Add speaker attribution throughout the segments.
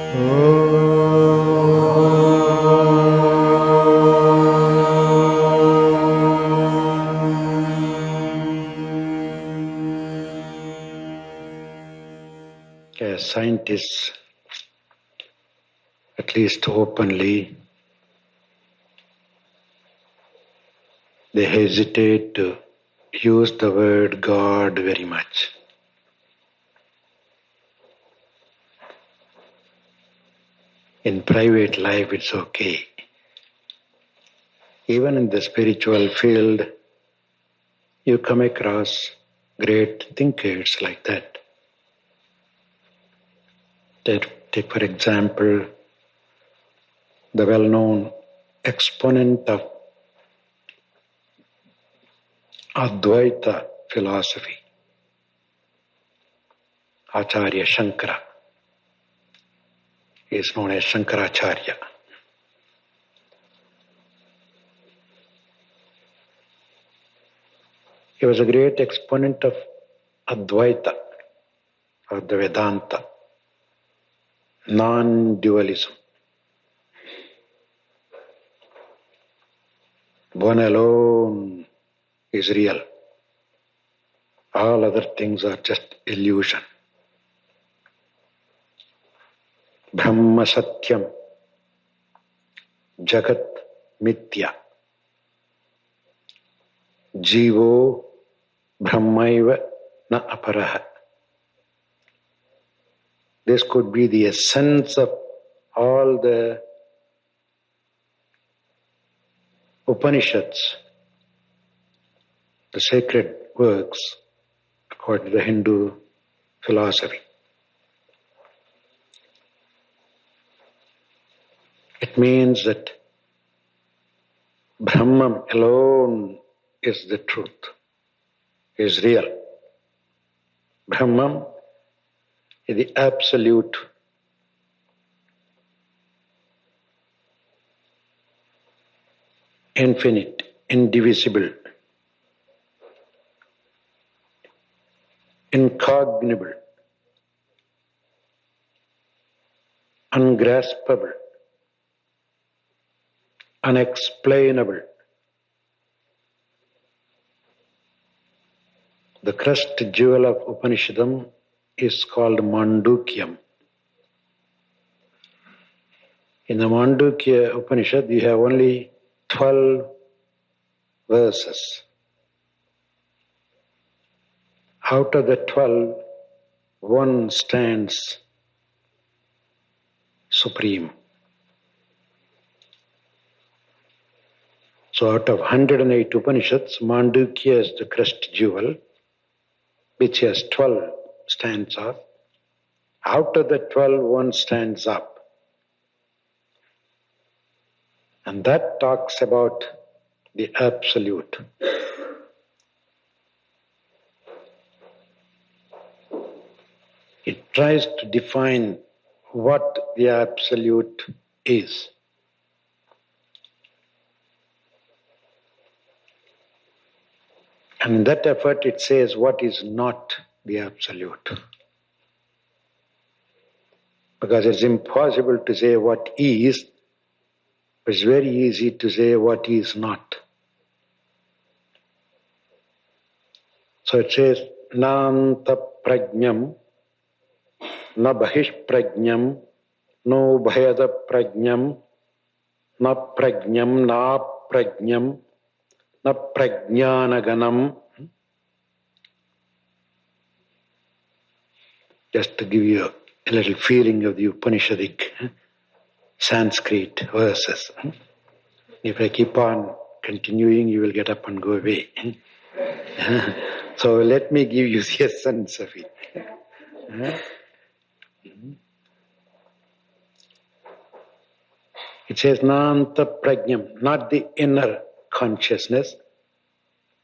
Speaker 1: As scientists, at least openly, they hesitate to use the word God very much. In private life, it's okay. Even in the spiritual field, you come across great thinkers like that. Take for example, the well-known exponent of Advaitha philosophy, Acharya Shankara. He is known as Shankaracharya. He was a great exponent of Advaitha, or the Vedanta, non-dualism. One alone is real. All other things are just illusion. Brahma Satyam, Jagat Mithya, Jivo Brahmaiva na Aparaha. This could be the essence of all the Upanishads, the sacred works, according to the Hindu philosophy. It means that Brahman alone is the truth, is real. Brahman is the absolute, infinite, indivisible, incognizable, ungraspable, unexplainable. The crust jewel of Upanishadam is called Mandukyam. In the Mandukya Upanishad, you have only 12 verses. Out of the 12, one stands supreme. So out of 108 Upanishads, Mandukya is the crest jewel, which has 12 stands up. Out of the 12, one stands up. And that talks about the absolute. It tries to define what the absolute is. And in that effort, it says what is not the absolute. Because it's impossible to say what is, but it's very easy to say what is not. So it says, Nanta prajnam, na bahish prajnam, no bhayada prajnam, na prajnam, na prajnam, na prajnanaganam. Just to give you a little feeling of the Upanishadic Sanskrit verses. If I keep on continuing, you will get up and go away. So let me give you the essence of it. It says, Nanta prajnam, not the inner consciousness,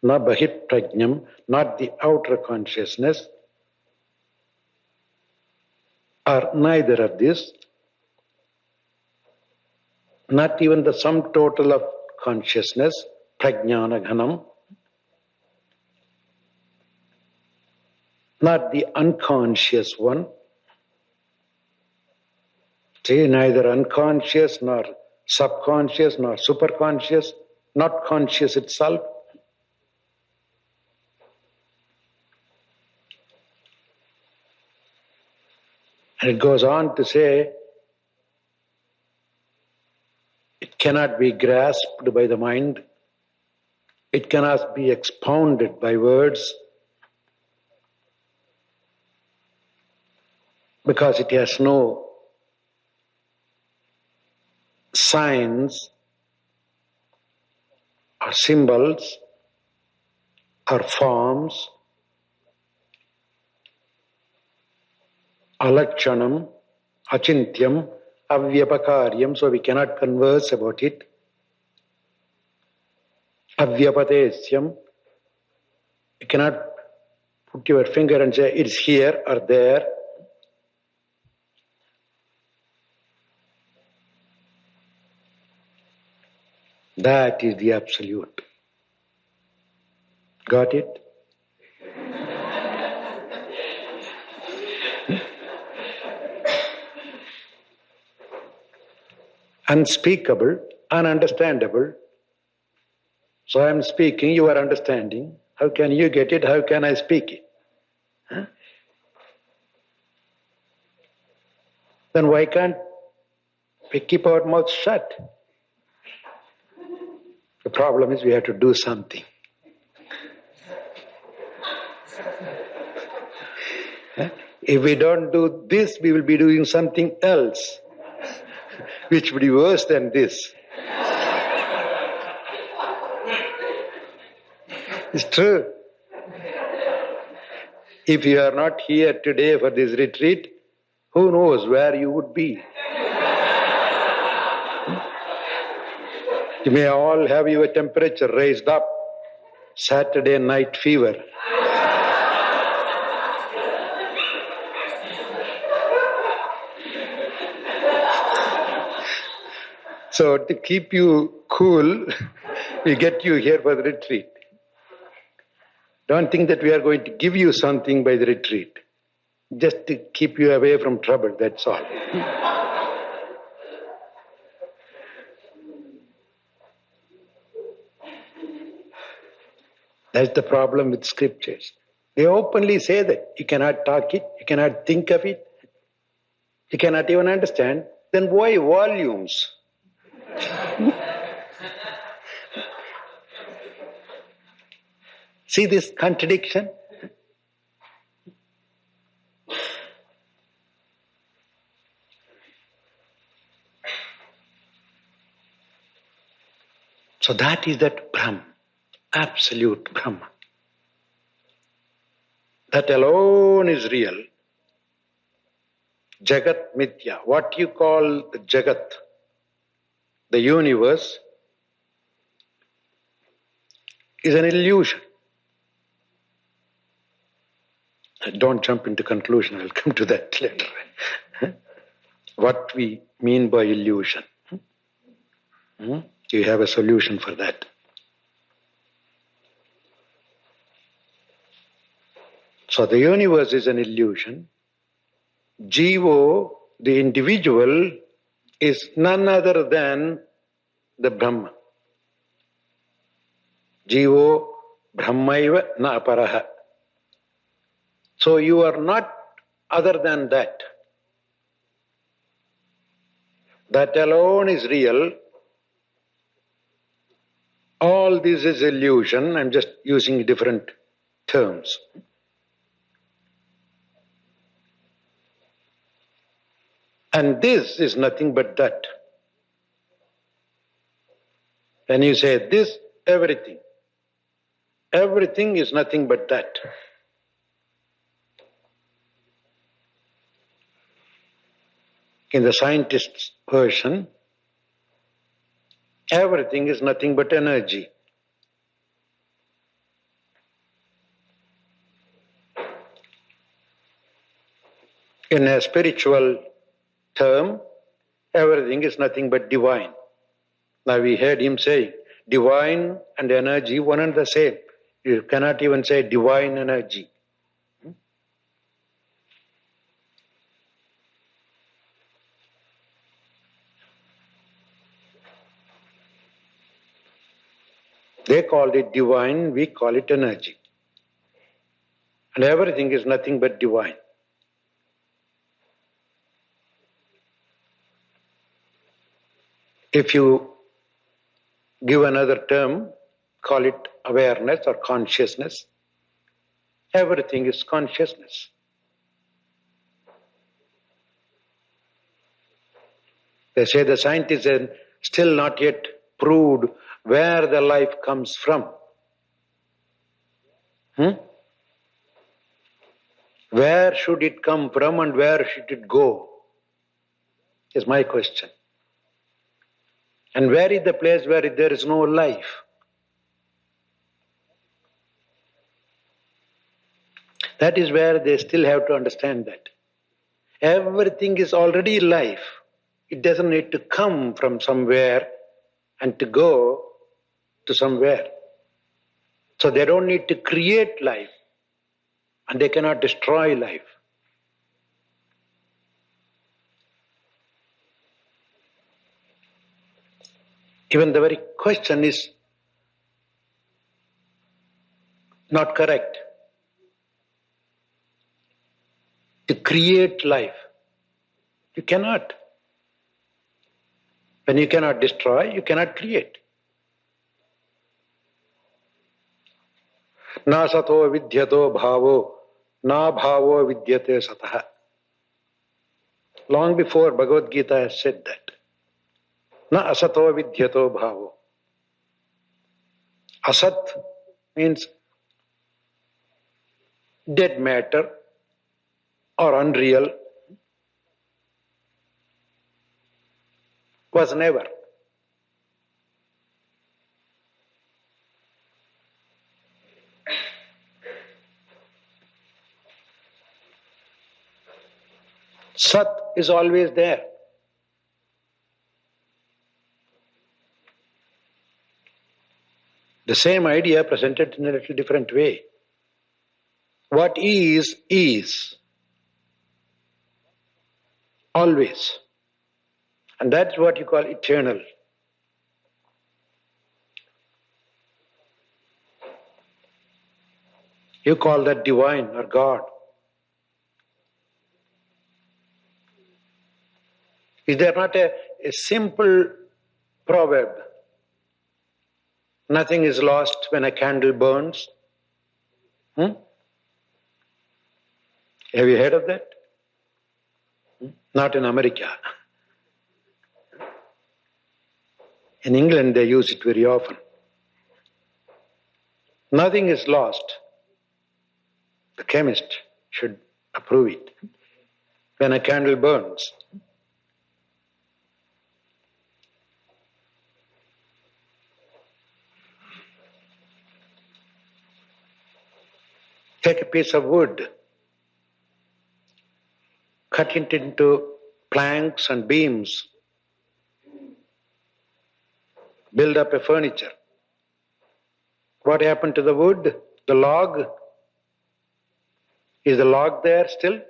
Speaker 1: na bahit prajnam, not the outer consciousness, or neither of this, not even the sum total of consciousness, prajnanaganam, not the unconscious one, See, neither unconscious nor subconscious nor superconscious, not conscious itself. And it goes on to say, it cannot be grasped by the mind, it cannot be expounded by words, because it has no signs or symbols or forms, alakshanam, achintyam, avyapakaryam, so we cannot converse about it. Avyapadesyam, you cannot put your finger and say it's here or there. That is the absolute. Got it? Unspeakable, ununderstandable. So I am speaking, you are understanding. How can you get it? How can I speak it? Huh? Then why can't we keep our mouth shut? The problem is we have to do something. If we don't do this, we will be doing something else, which will be worse than this. It's true. If you are not here today for this retreat, who knows where you would be? You may all have your temperature raised up. Saturday night fever. So to keep you cool, we get you here for the retreat. Don't think that we are going to give you something by the retreat. Just to keep you away from trouble, that's all. That's the problem with scriptures. They openly say that you cannot talk it, you cannot think of it, you cannot even understand. Then why volumes? See this contradiction? So that is that Brahman, absolute Brahman. That alone is real. Jagat Mithya. What you call the Jagat, the universe, is an illusion. Don't jump into conclusion, I'll come to that later. What we mean by illusion. Do you have a solution for that? So the universe is an illusion. Jivo, the individual, is none other than the Brahman. Jivo Brahmaiva na aparaha. So you are not other than that. That alone is real. All this is illusion. I'm just using different terms. And this is nothing but that. When you say this, everything. Everything is nothing but that. In the scientist's version, everything is nothing but energy. In a spiritual term, everything is nothing but divine. Now we heard him saying, divine and energy, one and the same. You cannot even say divine energy. They called it divine, we call it energy. And everything is nothing but divine. If you give another term, call it awareness or consciousness, everything is consciousness. They say the scientists are still not yet proved where the life comes from. Where should it come from and where should it go? Is my question. And where is the place where there is no life? That is where they still have to understand that. Everything is already life. It doesn't need to come from somewhere and to go to somewhere. So they don't need to create life and they cannot destroy life. Even the very question is not correct. To create life, you cannot. When you cannot destroy, you cannot create. Na sato vidyato bhavo, na bhavo vidyate satah. Long before Bhagavad Gita has said that. Na asato vidyato bhavo. Asat means dead matter or unreal, was never. Sat is always there. The same idea presented in a little different way. What is, is. Always. And that's what you call eternal. You call that divine or God. Is there not a simple proverb? Nothing is lost when a candle burns. Have you heard of that? Not in America. In England they use it very often. Nothing is lost. The chemist should approve it. When a candle burns. Take a piece of wood, cut it into planks and beams, build up a furniture. What happened to the wood? The log? Is the log there still?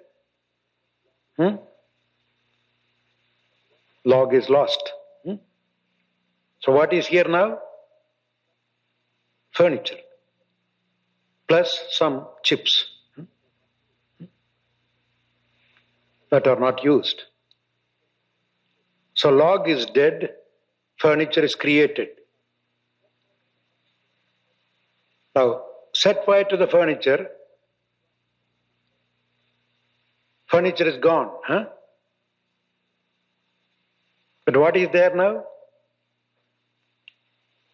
Speaker 1: Log is lost. So what is here now? Furniture. Plus some chips that are not used. So log is dead, furniture is created. Now, set fire to the furniture is gone. But what is there now?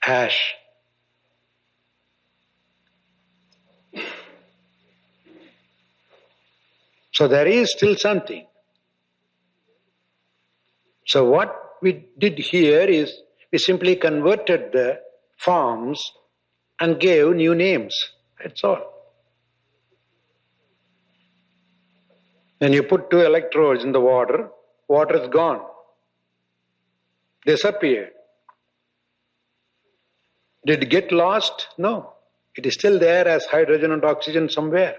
Speaker 1: Ash. So there is still something. So what we did here is we simply converted the forms and gave new names. That's all. When you put 2 electrodes in the water is gone. Disappeared. Did it get lost? No. It is still there as hydrogen and oxygen somewhere.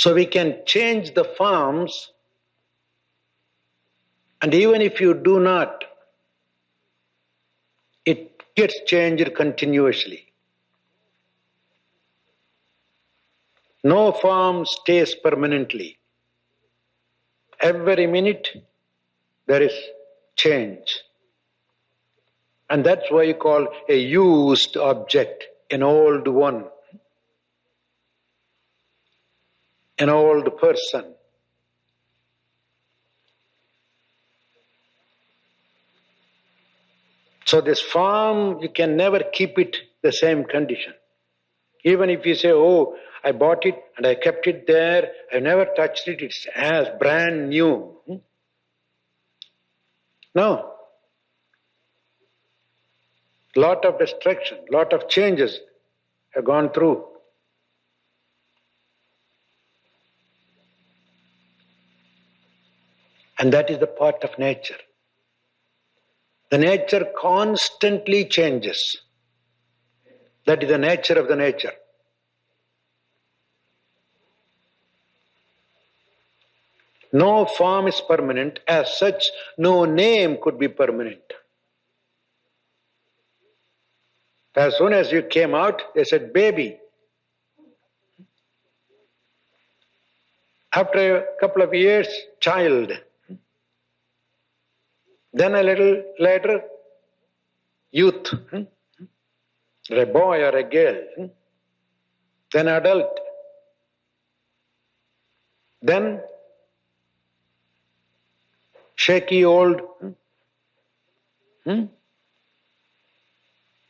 Speaker 1: So we can change the forms, and even if you do not, it gets changed continuously. No form stays permanently. Every minute there is change. And that's why you call a used object an old one, an old person. So this form, you can never keep it the same condition. Even if you say, oh, I bought it and I kept it there, I never touched it, it's as brand new. No. Lot of destruction, lot of changes have gone through. And that is the part of nature. The nature constantly changes. That is the nature of the nature. No form is permanent. As such, no name could be permanent. As soon as you came out, they said, baby. After a couple of years, child. Then a little later, youth. A boy or a girl. Then adult. Then shaky old.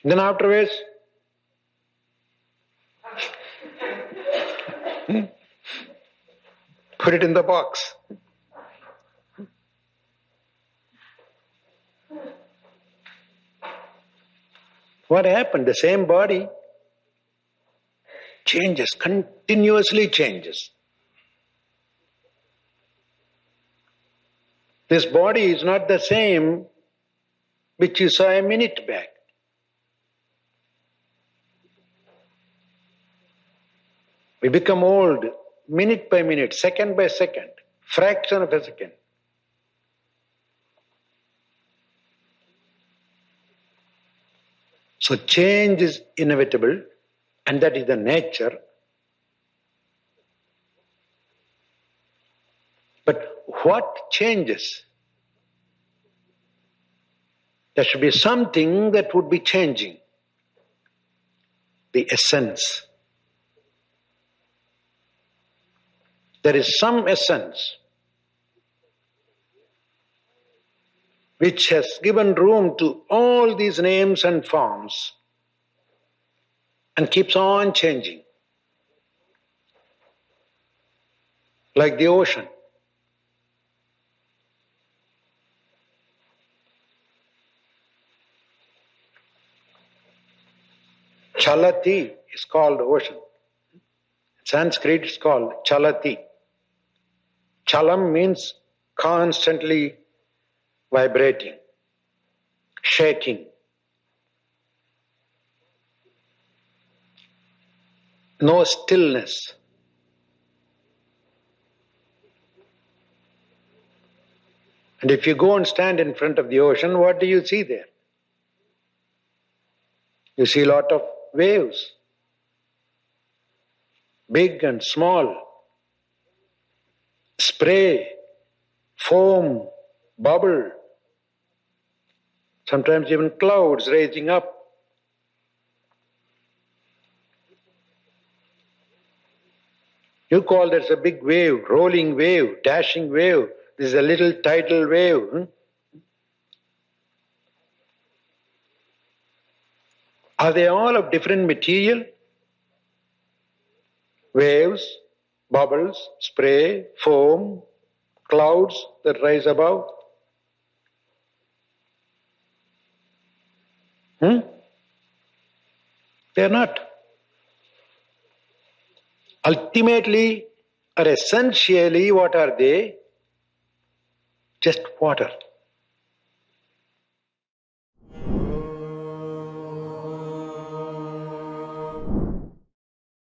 Speaker 1: Then afterwards, put it in the box. What happened? The same body changes, continuously changes. This body is not the same which you saw a minute back. We become old minute by minute, second by second, fraction of a second. So change is inevitable, and that is the nature. But what changes? There should be something that would be changing. The essence. There is some essence which has given room to all these names and forms and keeps on changing. Like the ocean. Chalati is called ocean. In Sanskrit it's called Chalati. Chalam means constantly vibrating, shaking. No stillness. And if you go and stand in front of the ocean, what do you see there? You see a lot of waves, big and small, spray, foam, bubble, sometimes even clouds rising up. You call this a big wave, rolling wave, dashing wave. This is a little tidal wave. Are they all of different material? Waves, bubbles, spray, foam, clouds that rise above. They are not. Ultimately or essentially, what are they? Just water.